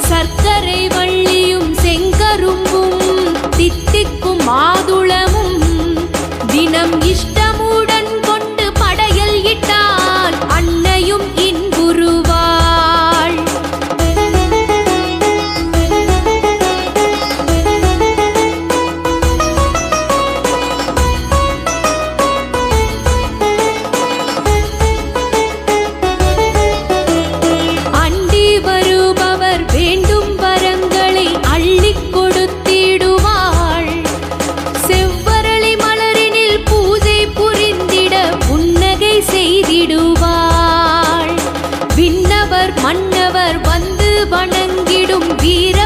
சர்க்கரை வள்ளியும் செங்கரும்பும் தித்திக்கும் மாதுளமும் தினம் இஷ்டமுடன் கொண்டு படையல் இட்டால் அன்னையும் இன்புறுவாள். அண்டி வருபவர் வேண்டும் வரங்களை அள்ளிக் கொடுத்திடுவாள். செவ்வரளி மலரினில் பூஜை புரிந்திட புன்னகை செய்திடுவாள். விண்ணவர் மன்னவர் வந்து வணங்கிடும் வீர